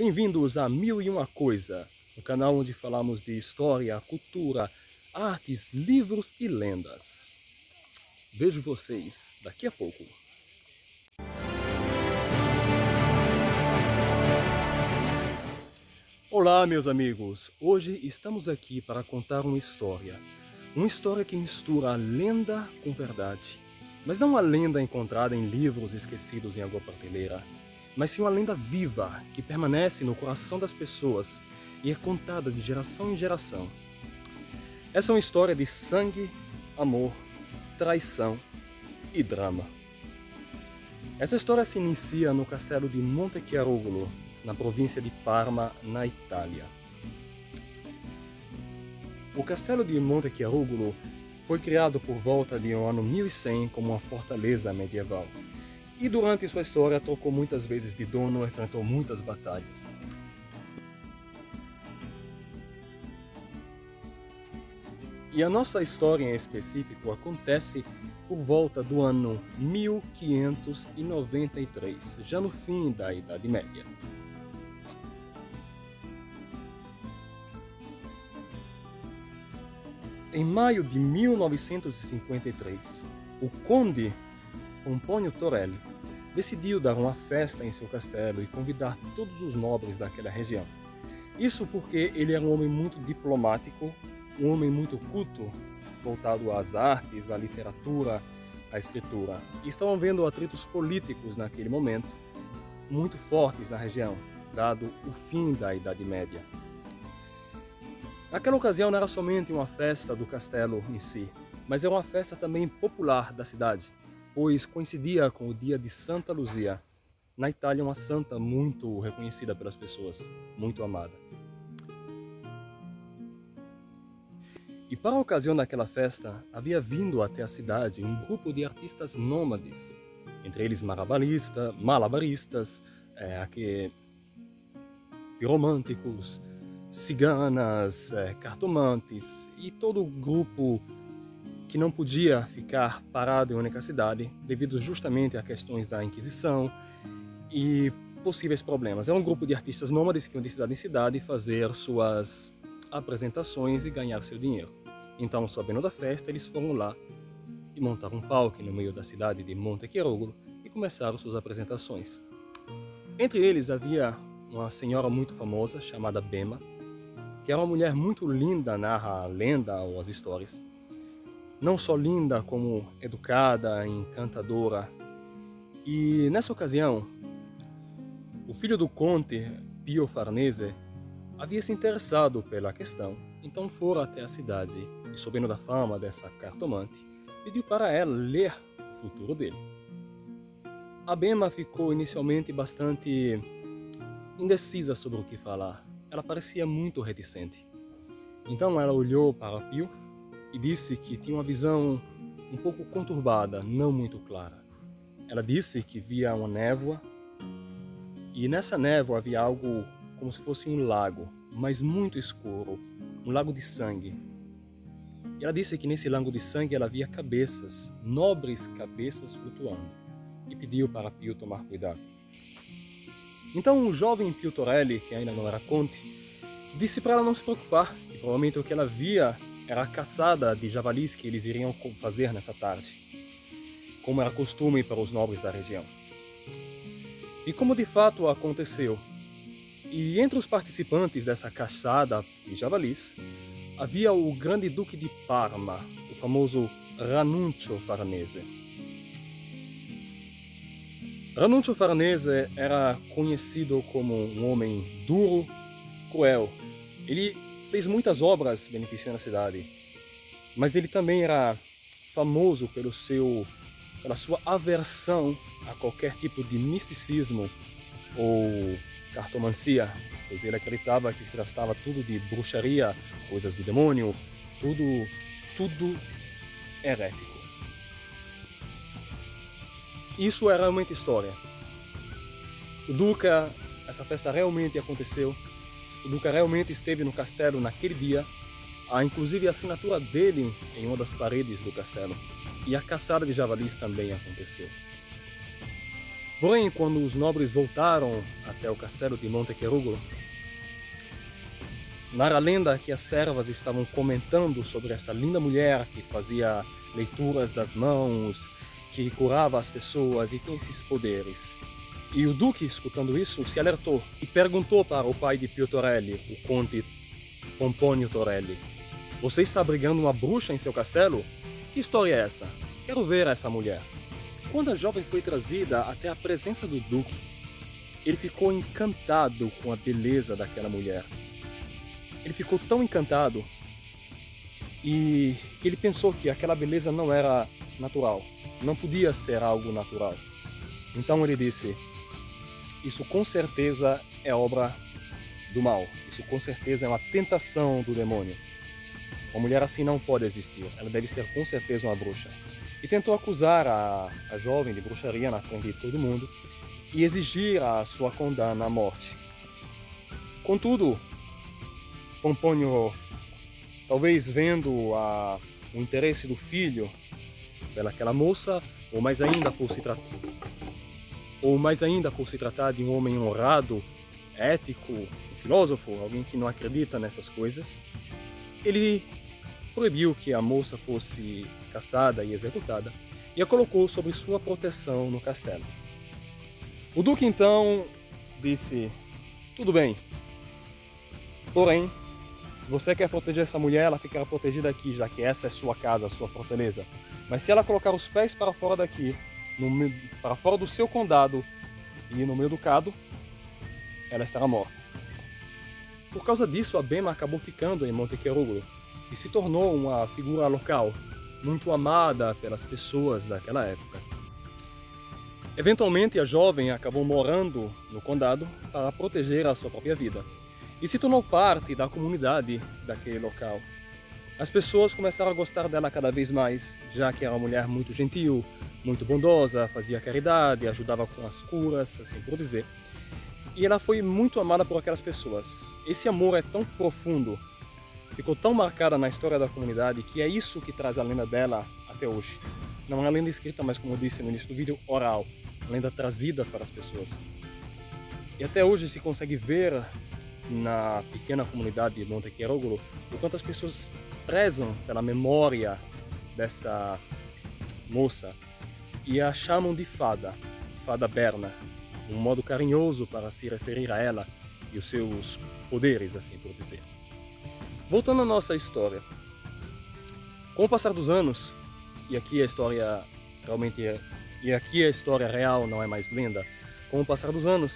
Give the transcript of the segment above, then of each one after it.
Bem-vindos a Mil e Uma Coisa, o canal onde falamos de história, cultura, artes, livros e lendas. Vejo vocês daqui a pouco. Olá, meus amigos! Hoje estamos aqui para contar uma história que mistura a lenda com verdade. Mas não uma lenda encontrada em livros esquecidos em alguma prateleira, mas sim uma lenda viva que permanece no coração das pessoas e é contada de geração em geração. Essa é uma história de sangue, amor, traição e drama. Essa história se inicia no castelo de Montechiarogolo, na província de Parma, na Itália. O castelo de Montechiarogolo foi criado por volta de ano 1100 como uma fortaleza medieval. E durante sua história trocou muitas vezes de dono e enfrentou muitas batalhas. E a nossa história em específico acontece por volta do ano 1593, já no fim da Idade Média. Em maio de 1953, o conde Pomponio Torelli decidiu dar uma festa em seu castelo e convidar todos os nobres daquela região. Isso porque ele era um homem muito diplomático, um homem muito culto, voltado às artes, à literatura, à escritura. E estavam havendo atritos políticos naquele momento, muito fortes na região, dado o fim da Idade Média. Naquela ocasião não era somente uma festa do castelo em si, mas era uma festa também popular da cidade, pois coincidia com o dia de Santa Luzia. Na Itália, uma santa muito reconhecida pelas pessoas, muito amada. E para a ocasião daquela festa, havia vindo até a cidade um grupo de artistas nômades, entre eles malabaristas, piromânticos, ciganas, cartomantes e todo o grupo que não podia ficar parado em uma única cidade devido justamente a questões da Inquisição e possíveis problemas. É um grupo de artistas nômades que iam de cidade em cidade fazer suas apresentações e ganhar seu dinheiro. Então, sabendo da festa, eles foram lá e montaram um palco no meio da cidade de Montechiarogolo e começaram suas apresentações. Entre eles havia uma senhora muito famosa chamada Bema, que era uma mulher muito linda, narra a lenda ou as histórias. Não só linda, como educada, encantadora. E nessa ocasião, o filho do conde, Pio Farnese, havia se interessado pela questão, então foram até a cidade e, sabendo da fama dessa cartomante, pediu para ela ler o futuro dele. A Bema ficou inicialmente bastante indecisa sobre o que falar. Ela parecia muito reticente. Então ela olhou para Pio e disse que tinha uma visão um pouco conturbada, não muito clara. Ela disse que via uma névoa e nessa névoa havia algo como se fosse um lago, mas muito escuro, um lago de sangue. E ela disse que nesse lago de sangue ela via cabeças, nobres cabeças flutuando, e pediu para Pio tomar cuidado. Então o jovem Pio Torelli, que ainda não era conde, disse para ela não se preocupar, que provavelmente o que ela via era a caçada de javalis que eles iriam fazer nessa tarde, como era costume para os nobres da região. E como de fato aconteceu, e entre os participantes dessa caçada de javalis, havia o grande duque de Parma, o famoso Ranuncio Farnese. Ranuncio Farnese era conhecido como um homem duro, cruel. Ele fez muitas obras beneficentes na cidade, mas ele também era famoso pela sua aversão a qualquer tipo de misticismo ou cartomancia, pois ele acreditava que se tratava tudo de bruxaria, coisas do demônio, tudo herético. Isso é realmente história. O Duca, essa festa realmente aconteceu. O Duca realmente esteve no castelo naquele dia. Há inclusive a assinatura dele em uma das paredes do castelo. E a caçada de javalis também aconteceu. Porém, quando os nobres voltaram até o castelo de Montecherugo, narra a lenda que as servas estavam comentando sobre essa linda mulher que fazia leituras das mãos, que curava as pessoas e tem esses poderes. E o duque, escutando isso, se alertou e perguntou para o pai de Pio Torelli, o conde Pomponio Torelli: "Você está abrigando uma bruxa em seu castelo? Que história é essa? Quero ver essa mulher." Quando a jovem foi trazida até a presença do duque, ele ficou encantado com a beleza daquela mulher. Ele ficou tão encantado e que ele pensou que aquela beleza não era natural, não podia ser algo natural. Então ele disse: "Isso com certeza é obra do mal, isso com certeza é uma tentação do demônio. Uma mulher assim não pode existir, ela deve ser com certeza uma bruxa." E tentou acusar a jovem de bruxaria na frente de todo mundo e exigir a sua condena à morte. Contudo, Pomponio, talvez vendo o interesse do filho pelaquela moça, ou mais ainda por se tratar de um homem honrado, ético, um filósofo, alguém que não acredita nessas coisas, ele proibiu que a moça fosse caçada e executada e a colocou sob sua proteção no castelo. O duque então disse: "Tudo bem, porém, se você quer proteger essa mulher, ela ficará protegida aqui, já que essa é sua casa, sua fortaleza. Mas se ela colocar os pés para fora daqui, para fora do seu condado e no meu ducado, ela estará morta." Por causa disso, a Bema acabou ficando em Montecherugo e se tornou uma figura local, muito amada pelas pessoas daquela época. Eventualmente, a jovem acabou morando no condado para proteger a sua própria vida e se tornou parte da comunidade daquele local. As pessoas começaram a gostar dela cada vez mais, já que era uma mulher muito gentil, muito bondosa, fazia caridade, ajudava com as curas, assim por dizer. E ela foi muito amada por aquelas pessoas. Esse amor é tão profundo, ficou tão marcada na história da comunidade, que é isso que traz a lenda dela até hoje. Não é uma lenda escrita, mas como eu disse no início do vídeo, oral. Uma lenda trazida para as pessoas. E até hoje se consegue ver na pequena comunidade de Montecherugo o quanto as pessoas prezam pela memória dessa moça e a chamam de Fada Berna, um modo carinhoso para se referir a ela e os seus poderes, assim por dizer. Voltando à nossa história, com o passar dos anos, e aqui a história real, não é mais lenda, com o passar dos anos,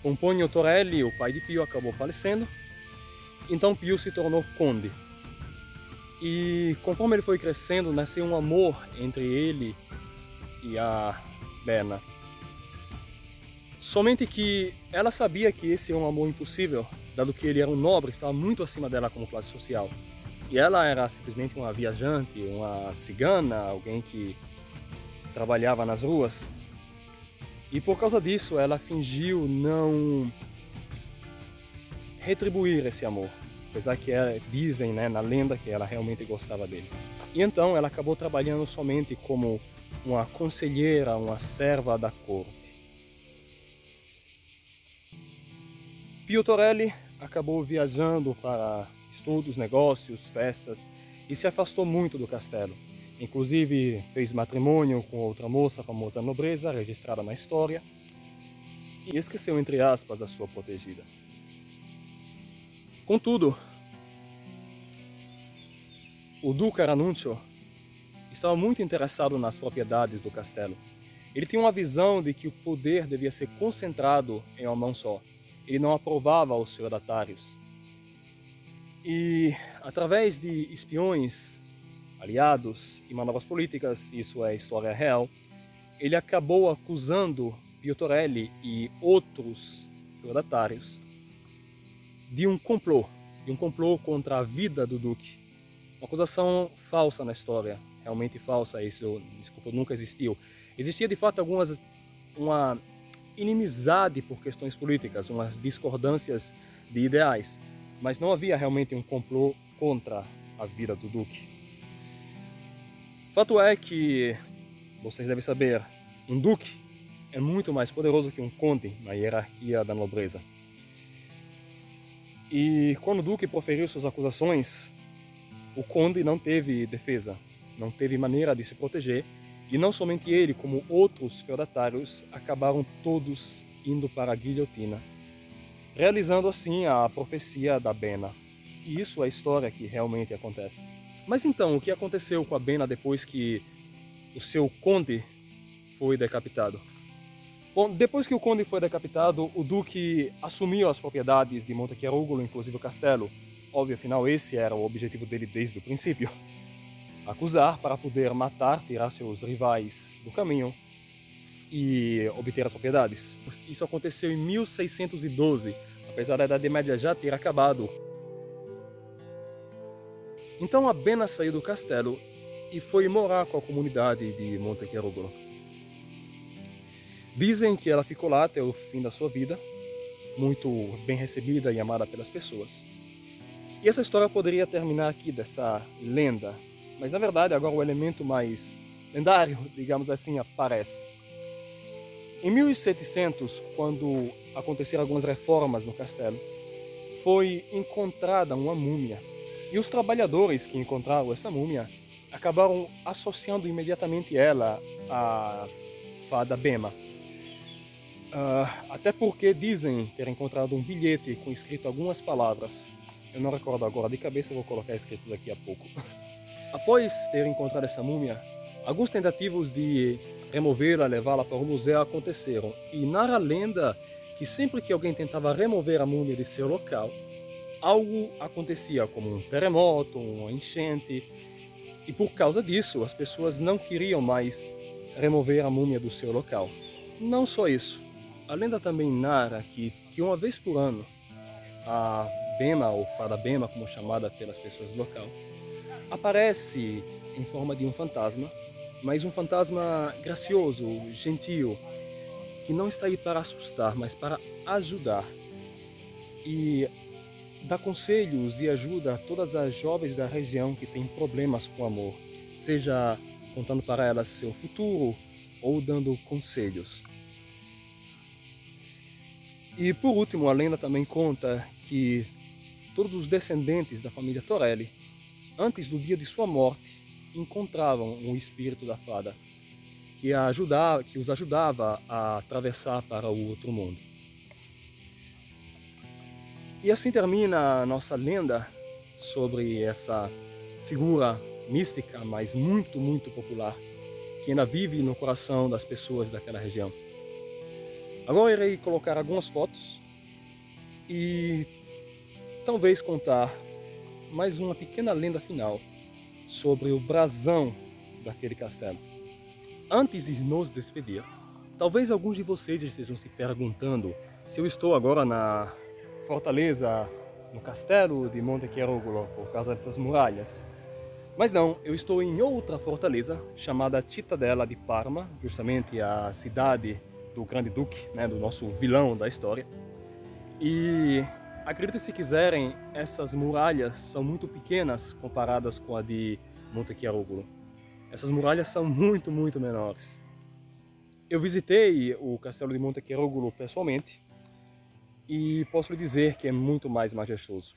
Pomponio Torelli, o pai de Pio, acabou falecendo, então Pio se tornou conde. E conforme ele foi crescendo, nasceu um amor entre ele e a Berna. Somente que ela sabia que esse é um amor impossível, dado que ele era um nobre, estava muito acima dela como classe social. E ela era simplesmente uma viajante, uma cigana, alguém que trabalhava nas ruas. E por causa disso, ela fingiu não retribuir esse amor. Apesar que dizem, né, na lenda que ela realmente gostava dele. E então ela acabou trabalhando somente como uma conselheira, uma serva da corte. Pio Torelli acabou viajando para estudos, negócios, festas e se afastou muito do castelo. Inclusive fez matrimônio com outra moça famosa da nobreza, registrada na história, e esqueceu, entre aspas, a sua protegida. Contudo, o Duca Ranuncio estava muito interessado nas propriedades do castelo. Ele tinha uma visão de que o poder devia ser concentrado em uma mão só. Ele não aprovava os feudatários. E, através de espiões, aliados e manobras políticas, isso é história real, ele acabou acusando Pio Torelli e outros feudatários de um complô contra a vida do duque. Uma acusação falsa na história, realmente falsa, isso, desculpa, nunca existiu. Existia de fato uma inimizade por questões políticas, umas discordâncias de ideais, mas não havia realmente um complô contra a vida do duque. Fato é que, vocês devem saber, um duque é muito mais poderoso que um conde na hierarquia da nobreza. E quando o duque proferiu suas acusações, o conde não teve defesa, não teve maneira de se proteger, e não somente ele, como outros feudatários, acabaram todos indo para a guilhotina, realizando assim a profecia da Bena. E isso é a história que realmente acontece. Mas então, o que aconteceu com a Bena depois que o seu conde foi decapitado? Bom, depois que o conde foi decapitado, o duque assumiu as propriedades de Montechiarugolo, inclusive o castelo. Óbvio, afinal, esse era o objetivo dele desde o princípio. Acusar para poder matar, tirar seus rivais do caminho e obter as propriedades. Isso aconteceu em 1612, apesar da Idade Média já ter acabado. Então a Bena saiu do castelo e foi morar com a comunidade de Montechiarugolo. Dizem que ela ficou lá até o fim da sua vida, muito bem recebida e amada pelas pessoas. E essa história poderia terminar aqui, dessa lenda, mas na verdade agora o elemento mais lendário, digamos assim, aparece. Em 1700, quando aconteceram algumas reformas no castelo, foi encontrada uma múmia. E os trabalhadores que encontraram essa múmia acabaram associando imediatamente ela à fada Bema. Até porque dizem ter encontrado um bilhete com escrito algumas palavras. Eu não recordo agora de cabeça, vou colocar escrito daqui a pouco. Após ter encontrado essa múmia, alguns tentativas de removê-la, levá-la para o museu aconteceram. E narra a lenda que sempre que alguém tentava remover a múmia de seu local, algo acontecia, como um terremoto, uma enchente. E por causa disso, as pessoas não queriam mais remover a múmia do seu local. Não só isso. A lenda também narra que uma vez por ano, a Bema, ou fada Bema, como chamada pelas pessoas do local, aparece em forma de um fantasma, mas um fantasma gracioso, gentil, que não está aí para assustar, mas para ajudar. E dá conselhos e ajuda a todas as jovens da região que têm problemas com amor, seja contando para elas seu futuro ou dando conselhos. E por último, a lenda também conta que todos os descendentes da família Torelli, antes do dia de sua morte, encontravam o espírito da fada, que os ajudava a atravessar para o outro mundo. E assim termina a nossa lenda sobre essa figura mística, mas muito, muito popular, que ainda vive no coração das pessoas daquela região. Agora irei colocar algumas fotos e talvez contar mais uma pequena lenda final sobre o brasão daquele castelo. Antes de nos despedir, talvez alguns de vocês estejam se perguntando se eu estou agora na fortaleza, no castelo de Montechiarugolo, por causa dessas muralhas. Mas não, eu estou em outra fortaleza chamada Cittadella di Parma, justamente a cidade do Grande Duque, né, do nosso vilão da história. E acreditem se quiserem, essas muralhas são muito pequenas comparadas com a de Montechiarugolo. Essas muralhas são muito, muito menores. Eu visitei o castelo de Montechiarugolo pessoalmente e posso lhe dizer que é muito mais majestoso.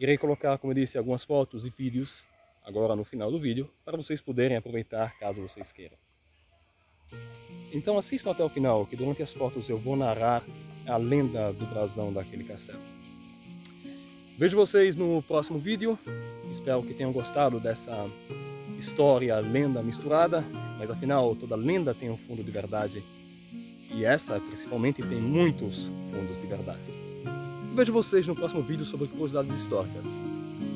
Irei colocar, como eu disse, algumas fotos e vídeos agora no final do vídeo para vocês poderem aproveitar caso vocês queiram. Então assistam até o final, que durante as fotos eu vou narrar a lenda do brasão daquele castelo. Vejo vocês no próximo vídeo, espero que tenham gostado dessa história, lenda misturada, mas afinal toda lenda tem um fundo de verdade, e essa principalmente tem muitos fundos de verdade. Vejo vocês no próximo vídeo sobre curiosidades históricas.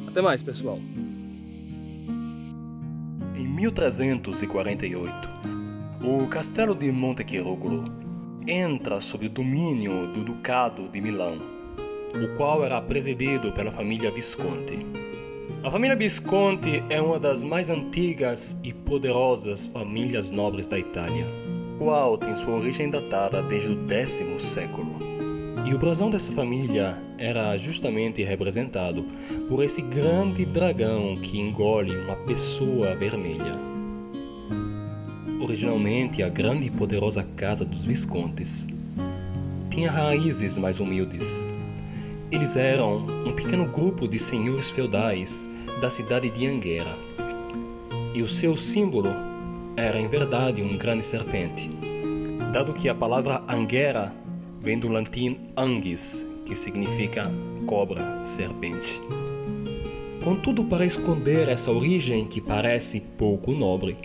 Até mais, pessoal! Em 1348, o castelo de Montechiarugolo entra sob o domínio do Ducado de Milão, o qual era presidido pela família Visconti. A família Visconti é uma das mais antigas e poderosas famílias nobres da Itália, qual tem sua origem datada desde o 10º século. E o brasão dessa família era justamente representado por esse grande dragão que engole uma pessoa vermelha. originalmente a grande e poderosa casa dos Viscontes, tinha raízes mais humildes. Eles eram um pequeno grupo de senhores feudais da cidade de Anguera, e o seu símbolo era em verdade um grande serpente, dado que a palavra Anguera vem do latim angis, que significa cobra, serpente. Contudo, para esconder essa origem que parece pouco nobre,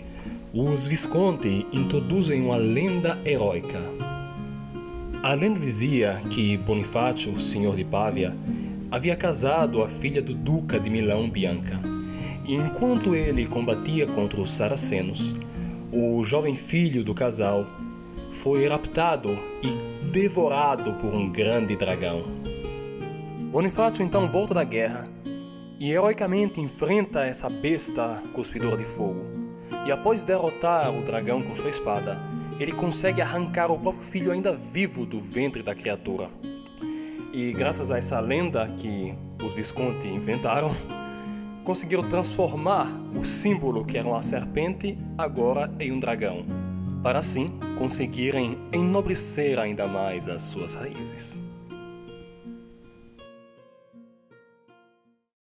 os Visconti introduzem uma lenda heróica. A lenda dizia que Bonifácio, senhor de Pávia, havia casado a filha do duca de Milão, Bianca, e enquanto ele combatia contra os saracenos, o jovem filho do casal foi raptado e devorado por um grande dragão. Bonifácio então volta da guerra e heroicamente enfrenta essa besta cuspidora de fogo. E após derrotar o dragão com sua espada, ele consegue arrancar o próprio filho ainda vivo do ventre da criatura. E graças a essa lenda que os Visconti inventaram, conseguiram transformar o símbolo, que era uma serpente, agora em um dragão, para assim conseguirem enobrecer ainda mais as suas raízes.